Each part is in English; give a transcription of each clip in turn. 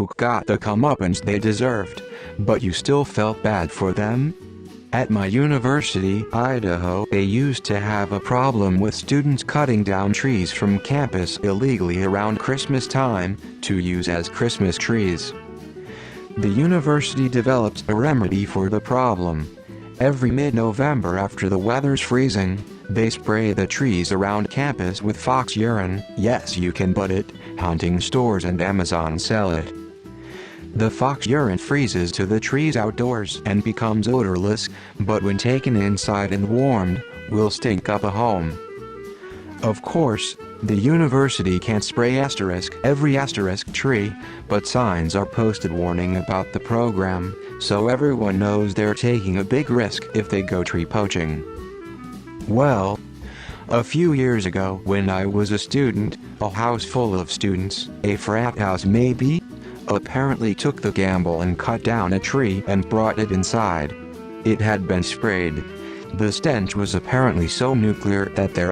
who got the comeuppance they deserved, but you still felt bad for them? At my university, Idaho, they used to have a problem with students cutting down trees from campus illegally around Christmas time, to use as Christmas trees. The university developed a remedy for the problem. Every mid-November after the weather's freezing, they spray the trees around campus with fox urine. Yes, you can buy it. Hunting stores and Amazon sell it. The fox urine freezes to the trees outdoors and becomes odorless, but when taken inside and warmed, will stink up a home. Of course, the university can't spray every tree, but signs are posted warning about the program, so everyone knows they're taking a big risk if they go tree poaching. Well, a few years ago when I was a student, a house full of students, a frat house maybe, apparently took the gamble and cut down a tree and brought it inside. It had been sprayed. The stench was apparently so nuclear that their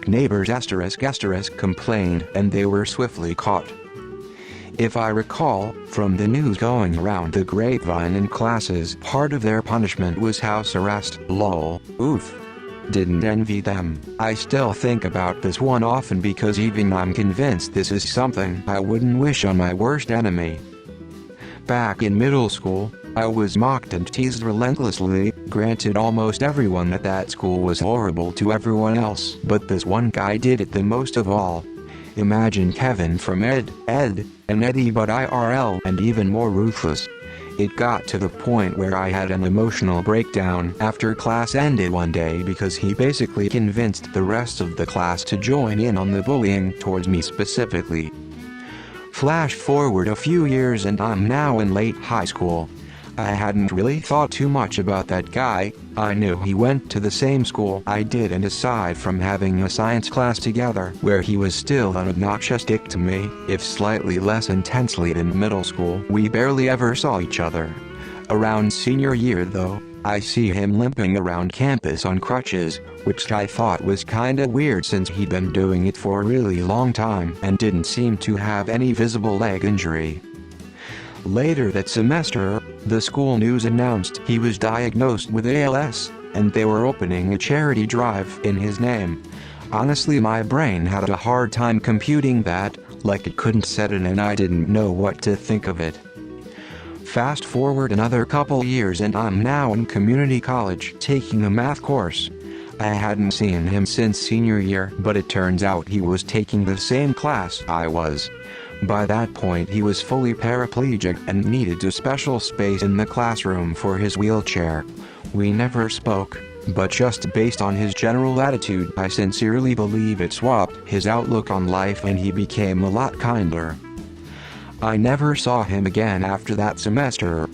neighbors complained, and they were swiftly caught. If I recall, from the news going around the grapevine in classes, part of their punishment was house arrest. Lol. Oof. Didn't envy them. I still think about this one often because even I'm convinced this is something I wouldn't wish on my worst enemy. Back in middle school, I was mocked and teased relentlessly. Granted, almost everyone at that school was horrible to everyone else, but this one guy did it the most of all. Imagine Kevin from Ed, and Eddie but IRL, and even more ruthless. It got to the point where I had an emotional breakdown after class ended one day because he basically convinced the rest of the class to join in on the bullying towards me specifically. Flash forward a few years and I'm now in late high school. I hadn't really thought too much about that guy. I knew he went to the same school I did, and aside from having a science class together where he was still an obnoxious dick to me, if slightly less intensely than middle school, we barely ever saw each other. Around senior year though, I see him limping around campus on crutches, which I thought was kinda weird since he'd been doing it for a really long time and didn't seem to have any visible leg injury. Later that semester, the school news announced he was diagnosed with ALS, and they were opening a charity drive in his name. Honestly, my brain had a hard time computing that, like it couldn't set in and I didn't know what to think of it. Fast forward another couple years and I'm now in community college taking a math course. I hadn't seen him since senior year, but it turns out he was taking the same class I was. By that point he was fully paraplegic and needed a special space in the classroom for his wheelchair. We never spoke, but just based on his general attitude I sincerely believe it swapped his outlook on life and he became a lot kinder. I never saw him again after that semester.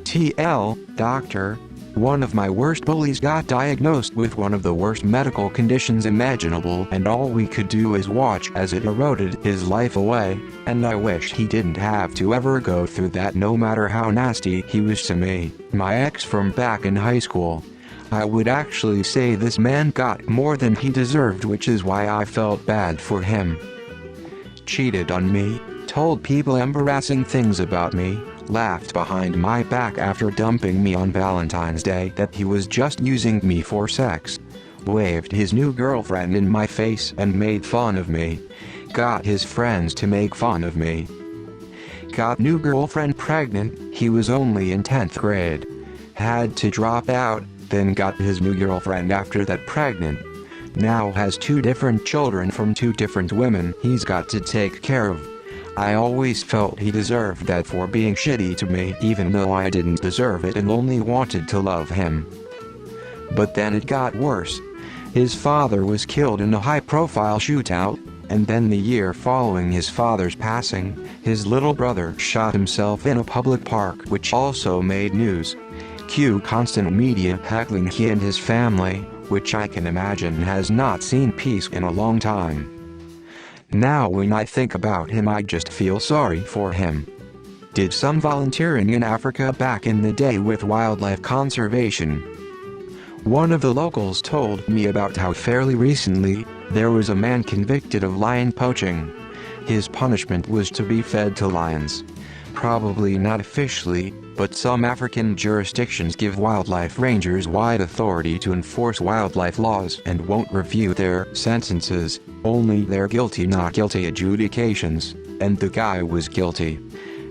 TL, doctor. One of my worst bullies got diagnosed with one of the worst medical conditions imaginable, and all we could do is watch as it eroded his life away, and I wish he didn't have to ever go through that no matter how nasty he was to me. My ex from back in high school. I would actually say this man got more than he deserved, which is why I felt bad for him. Cheated on me, told people embarrassing things about me, laughed behind my back after dumping me on Valentine's Day that he was just using me for sex, waved his new girlfriend in my face and made fun of me, got his friends to make fun of me, got new girlfriend pregnant, he was only in 10th grade, had to drop out, then got his new girlfriend after that pregnant, now has 2 different children from 2 different women he's got to take care of. I always felt he deserved that for being shitty to me, even though I didn't deserve it and only wanted to love him. But then it got worse. His father was killed in a high-profile shootout, and then the year following his father's passing, his little brother shot himself in a public park, which also made news. Cue constant media heckling he and his family, which I can imagine has not seen peace in a long time. Now when I think about him I just feel sorry for him. Did some volunteering in Africa back in the day with wildlife conservation. One of the locals told me about how fairly recently, there was a man convicted of lion poaching. His punishment was to be fed to lions. Probably not officially, but some African jurisdictions give wildlife rangers wide authority to enforce wildlife laws and won't review their sentences, only their guilty not guilty adjudications, and the guy was guilty.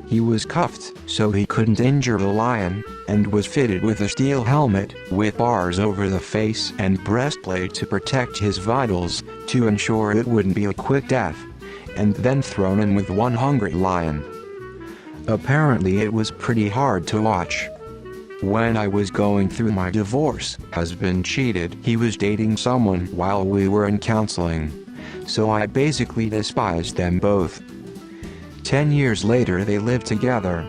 He was cuffed so he couldn't injure the lion, and was fitted with a steel helmet with bars over the face and breastplate to protect his vitals, to ensure it wouldn't be a quick death, and then thrown in with one hungry lion. Apparently it was pretty hard to watch. When I was going through my divorce, husband cheated. He was dating someone while we were in counseling, so I basically despised them both. 10 years later they live together.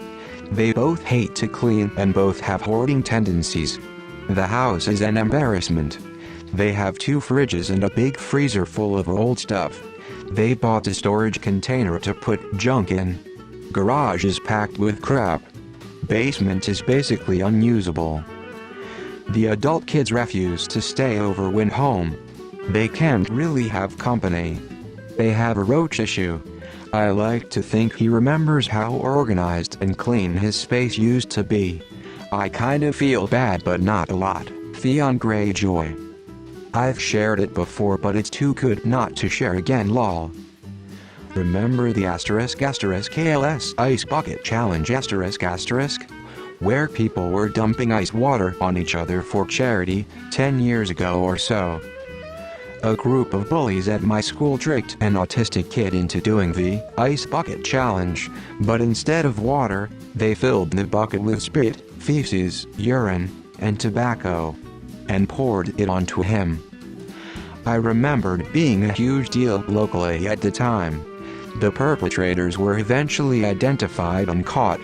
They both hate to clean and both have hoarding tendencies. The house is an embarrassment. They have 2 fridges and a big freezer full of old stuff. They bought a storage container to put junk in. Garage is packed with crap. Basement is basically unusable. The adult kids refuse to stay over when home. They can't really have company. They have a roach issue. I like to think he remembers how organized and clean his space used to be. I kind of feel bad but not a lot. Theon Greyjoy. I've shared it before but it's too good not to share again lol. Remember the **KLS Ice Bucket Challenge **, where people were dumping ice water on each other for charity, 10 years ago or so? A group of bullies at my school tricked an autistic kid into doing the Ice Bucket Challenge, but instead of water, they filled the bucket with spit, feces, urine, and tobacco, and poured it onto him. I remembered it being a huge deal locally at the time. The perpetrators were eventually identified and caught.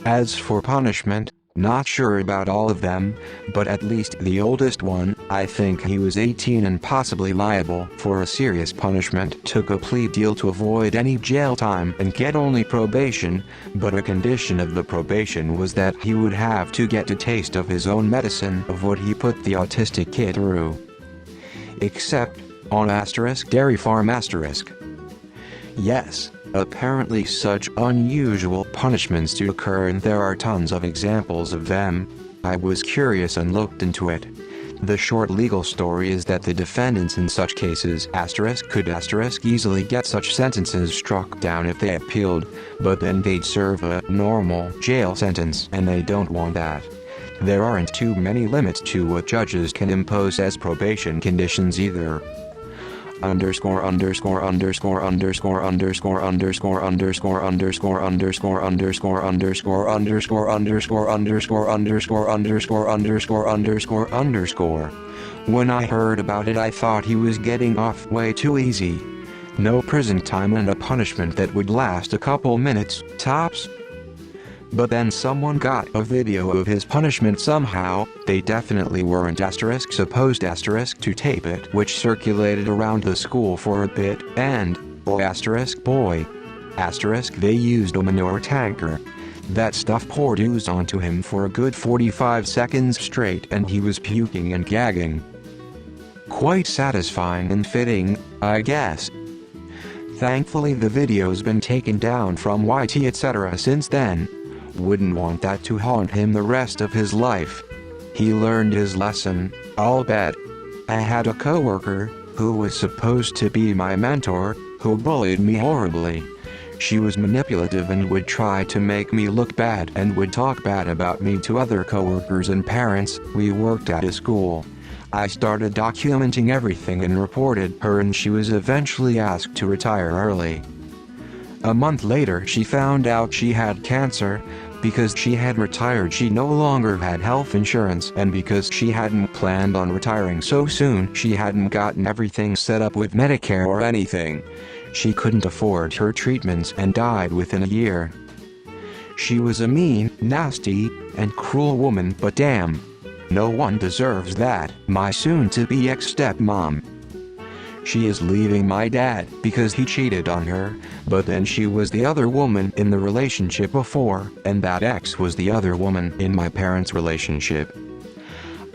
As for punishment, not sure about all of them, but at least the oldest one, I think he was 18 and possibly liable for a serious punishment, took a plea deal to avoid any jail time and get only probation, but a condition of the probation was that he would have to get a taste of his own medicine of what he put the autistic kid through. Except, on *Dairy Farm**. Yes, apparently such unusual punishments do occur and there are tons of examples of them. I was curious and looked into it. The short legal story is that the defendants in such cases could easily get such sentences struck down if they appealed, but then they'd serve a normal jail sentence and they don't want that. There aren't too many limits to what judges can impose as probation conditions either. _______________________ When I heard about it I thought he was getting off way too easy. No prison time and a punishment that would last a couple minutes, tops. But then someone got a video of his punishment somehow. They definitely weren't supposed to tape it, which circulated around the school for a bit, and, boy, they used a manure tanker. That stuff poured ooze onto him for a good 45 seconds straight and he was puking and gagging. Quite satisfying and fitting, I guess. Thankfully the video's been taken down from YT etc. since then. Wouldn't want that to haunt him the rest of his life. He learned his lesson, I'll bet. I had a coworker, who was supposed to be my mentor, who bullied me horribly. She was manipulative and would try to make me look bad and would talk bad about me to other coworkers and parents. We worked at a school. I started documenting everything and reported her and she was eventually asked to retire early. A month later she found out she had cancer. Because she had retired she no longer had health insurance and because she hadn't planned on retiring so soon she hadn't gotten everything set up with Medicare or anything. She couldn't afford her treatments and died within a year. She was a mean, nasty, and cruel woman but damn. No one deserves that. My soon-to-be ex-stepmom. She is leaving my dad because he cheated on her, but then she was the other woman in the relationship before, and that ex was the other woman in my parents' relationship.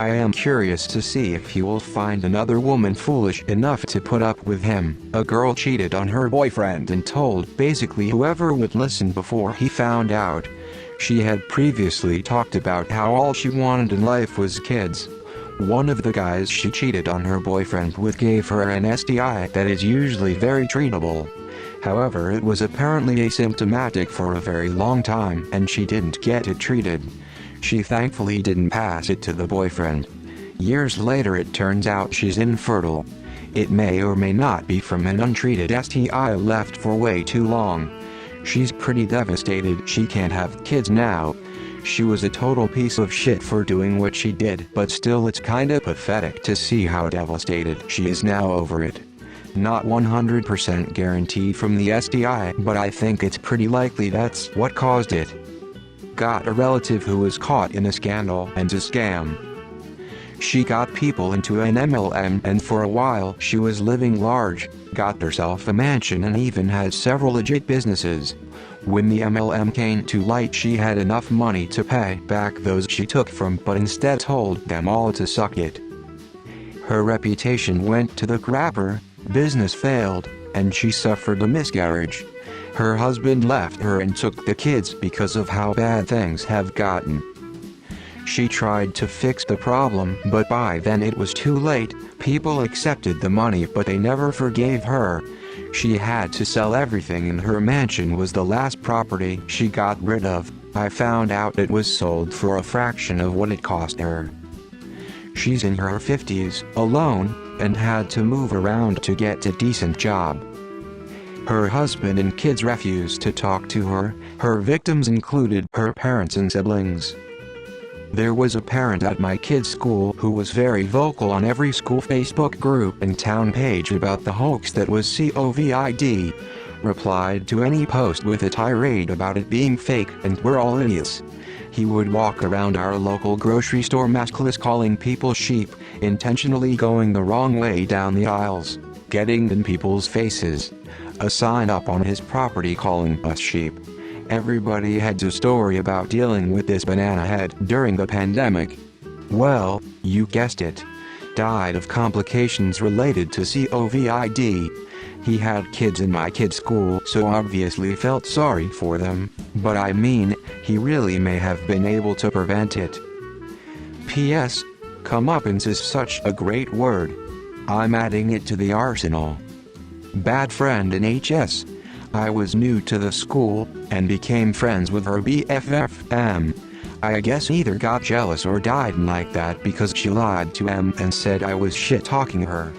I am curious to see if he will find another woman foolish enough to put up with him. A girl cheated on her boyfriend and told basically whoever would listen before he found out. She had previously talked about how all she wanted in life was kids. One of the guys she cheated on her boyfriend with gave her an STI that is usually very treatable. However, it was apparently asymptomatic for a very long time and she didn't get it treated. She thankfully didn't pass it to the boyfriend. Years later it turns out she's infertile. It may or may not be from an untreated STI left for way too long. She's pretty devastated she can't have kids now. She was a total piece of shit for doing what she did, but still it's kinda pathetic to see how devastated she is now over it. Not 100% guaranteed from the STI, but I think it's pretty likely that's what caused it. Got a relative who was caught in a scandal and a scam. She got people into an MLM and for a while she was living large, got herself a mansion and even had several legit businesses. When the MLM came to light she had enough money to pay back those she took from but instead told them all to suck it. Her reputation went to the crapper, business failed, and she suffered a miscarriage. Her husband left her and took the kids because of how bad things have gotten. She tried to fix the problem, but by then it was too late. People accepted the money but they never forgave her. She had to sell everything and her mansion was the last property she got rid of. I found out it was sold for a fraction of what it cost her. She's in her 50s, alone, and had to move around to get a decent job. Her husband and kids refused to talk to her. Her victims included her parents and siblings. There was a parent at my kid's school who was very vocal on every school Facebook group and town page about the hoax that was COVID. Replied to any post with a tirade about it being fake and we're all idiots. He would walk around our local grocery store maskless calling people sheep, intentionally going the wrong way down the aisles, getting in people's faces. A sign up on his property calling us sheep. Everybody had a story about dealing with this banana head during the pandemic. Well, you guessed it. Died of complications related to COVID. He had kids in my kid's school so obviously felt sorry for them, but I mean, he really may have been able to prevent it. P.S. Comeuppance is such a great word. I'm adding it to the arsenal. Bad friend in HS. I was new to the school, and became friends with her BFF, M. I guess either got jealous or died like that because she lied to M and said I was shit-talking her.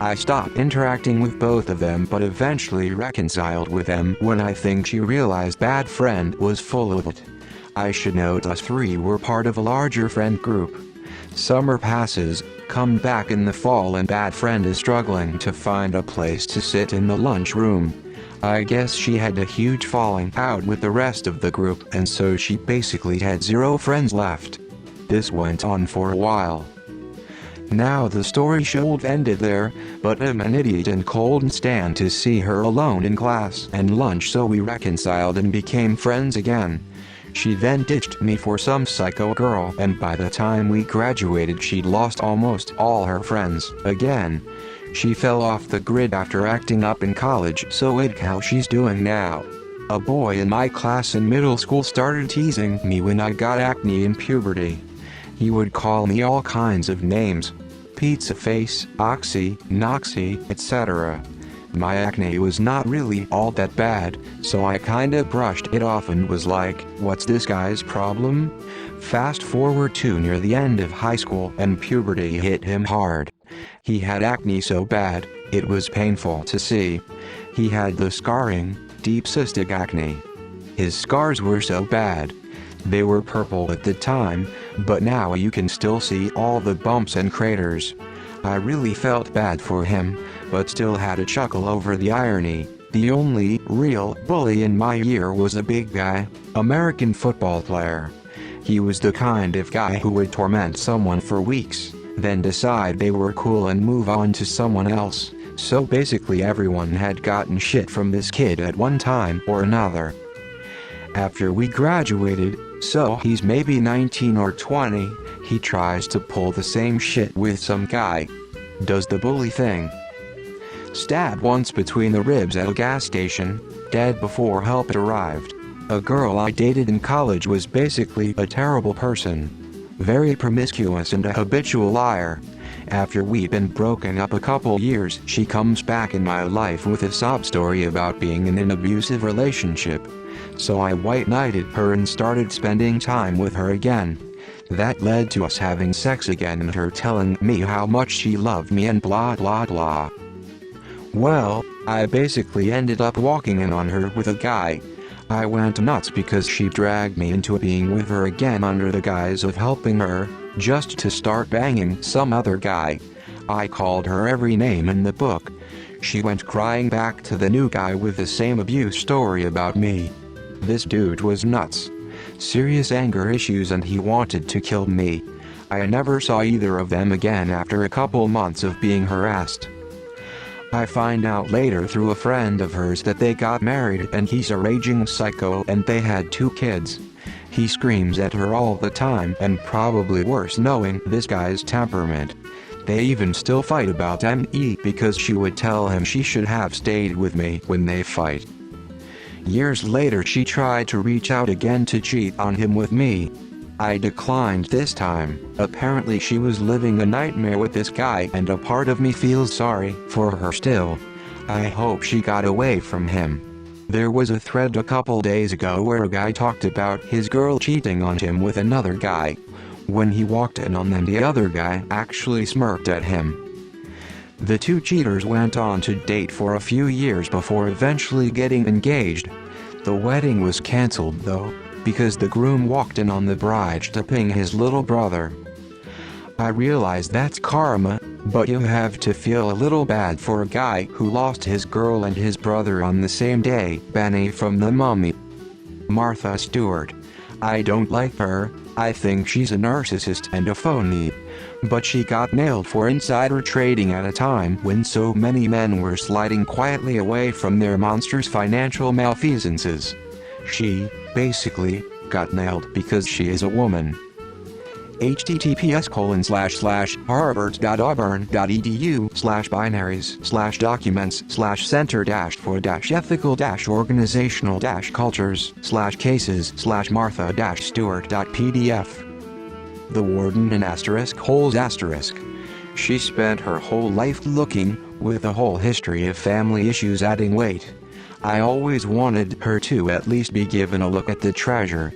I stopped interacting with both of them but eventually reconciled with them when I think she realized bad friend was full of it. I should note us three were part of a larger friend group. Summer passes, come back in the fall and bad friend is struggling to find a place to sit in the lunchroom. I guess she had a huge falling out with the rest of the group and so she basically had zero friends left. This went on for a while. Now the story should have ended there, but I'm an idiot and couldn't stand to see her alone in class and lunch so we reconciled and became friends again. She then ditched me for some psycho girl and by the time we graduated she'd lost almost all her friends again. She fell off the grid after acting up in college so look how she's doing now. A boy in my class in middle school started teasing me when I got acne in puberty. He would call me all kinds of names. Pizza face, oxy, noxy, etc. My acne was not really all that bad, so I kinda brushed it off and was like, what's this guy's problem? Fast forward to near the end of high school and puberty hit him hard. He had acne so bad, it was painful to see. He had the scarring, deep cystic acne. His scars were so bad. They were purple at the time, but now you can still see all the bumps and craters. I really felt bad for him, but still had a chuckle over the irony. The only real bully in my year was a big guy, American football player. He was the kind of guy who would torment someone for weeks, then decide they were cool and move on to someone else. So basically everyone had gotten shit from this kid at one time or another. After we graduated, so he's maybe 19 or 20, he tries to pull the same shit with some guy. Does the bully thing. Stabbed once between the ribs at a gas station, dead before help arrived. A girl I dated in college was basically a terrible person. Very promiscuous and a habitual liar. After we'd been broken up a couple years, she comes back in my life with a sob story about being in an abusive relationship. So I white-knighted her and started spending time with her again. That led to us having sex again and her telling me how much she loved me and blah blah blah. Well, I basically ended up walking in on her with a guy. I went nuts because she dragged me into being with her again under the guise of helping her, just to start banging some other guy. I called her every name in the book. She went crying back to the new guy with the same abuse story about me. This dude was nuts. Serious anger issues and he wanted to kill me. I never saw either of them again after a couple months of being harassed. I find out later through a friend of hers that they got married and he's a raging psycho and they had 2 kids. He screams at her all the time and probably worse knowing this guy's temperament. They even still fight about me because she would tell him she should have stayed with me when they fight. Years later she tried to reach out again to cheat on him with me. I declined this time. Apparently she was living a nightmare with this guy and a part of me feels sorry for her still. I hope she got away from him. There was a thread a couple days ago where a guy talked about his girl cheating on him with another guy. When he walked in on them, the other guy actually smirked at him. The 2 cheaters went on to date for a few years before eventually getting engaged. The wedding was cancelled though, because the groom walked in on the bride tipping his little brother. I realize that's karma, but you have to feel a little bad for a guy who lost his girl and his brother on the same day. Benny from The Mummy. Martha Stewart. I don't like her, I think she's a narcissist and a phony. But she got nailed for insider trading at a time when so many men were sliding quietly away from their monstrous financial malfeasances. She, basically, got nailed because she is a woman. https://harvard.auburn.edu/binaries/documents/center-for-ethical-organizational-cultures/cases/martha-stewart.pdf. The warden in ***. She spent her whole life looking, with a whole history of family issues adding weight. I always wanted her to at least be given a look at the treasure.